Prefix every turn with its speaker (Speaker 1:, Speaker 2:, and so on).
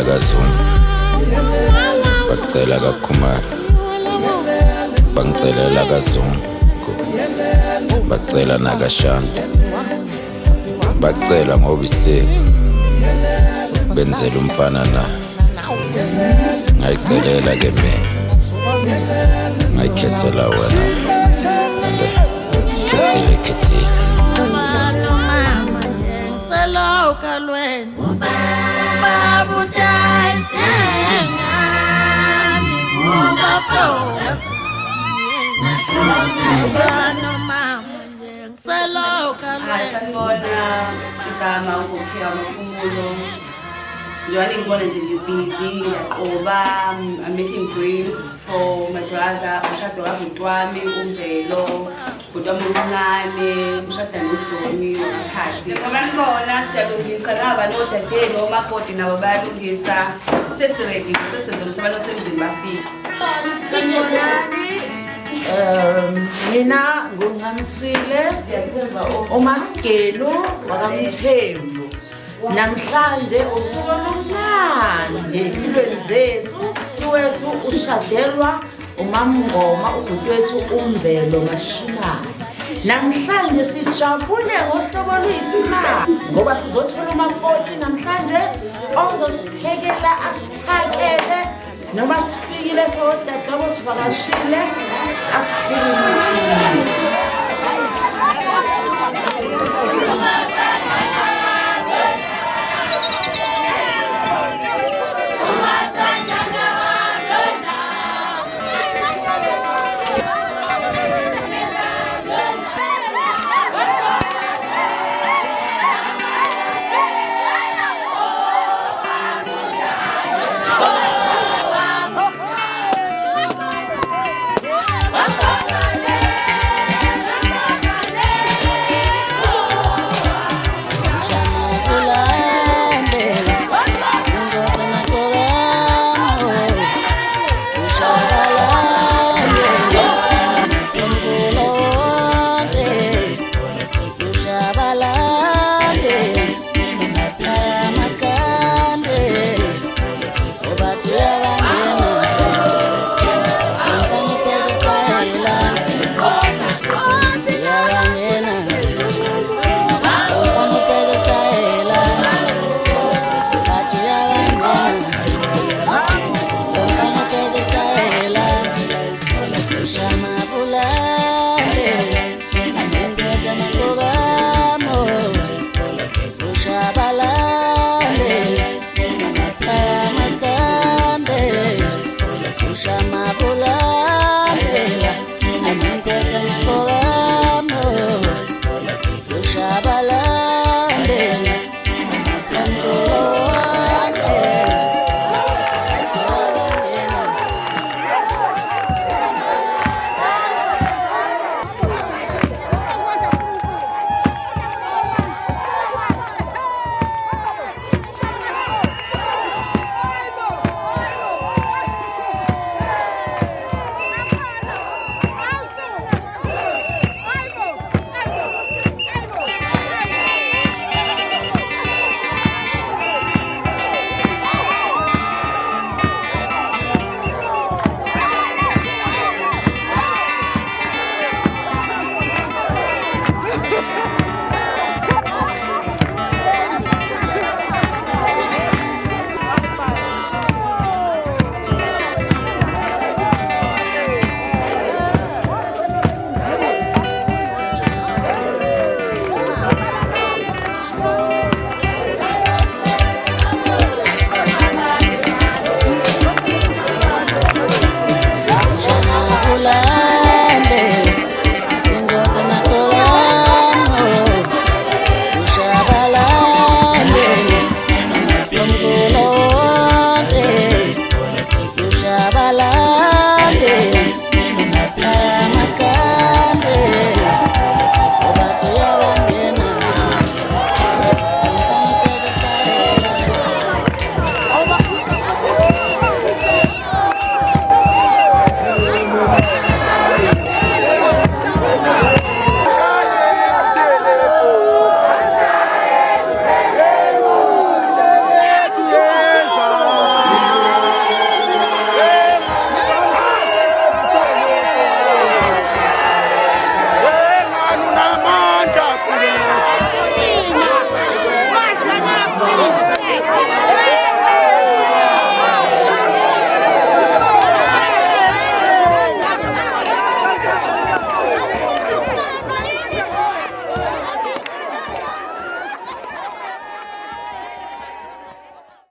Speaker 1: bacela kaZulu, bacela kaKhumalo, bangicelela kaZulu, bacela nakaShanda, bacela ngoba isiko benzela umfana na ngayicelela ke mina ngayikhethela wena ande khethile khethile
Speaker 2: Salo kalwen babu daisena ubafos bano mama salo kalwen
Speaker 3: sanibona igama ukuphiwa Maphumulo. Njengoba ngibona nje busy ngiyaqoba, I'm making drinks for my brother, umshado kabhuti wami uMvelo, bhuti wami omncane, umshado noDloni wakhathi. Njengoba ngibona siyalungisa naba nodadeni omakoti nabo bayalungisa. Sesiready, sesizolisa abantu basemzini bafika.
Speaker 4: Sanibonani. Mina nguNcamisile uMaskelo wakaMthembu. Namhlanje usuku lomnandi empilweni zethu. Wethu ushadelwa uMamngoma ubhuti wethu uMvelo Mashimane. Namhlanje sijabule ngohlobo luyisimanga ngoba sizothola umakoti namhlanje ozosiphekela asiphakele noma sifikile sodadewabo sivakashile asiphekele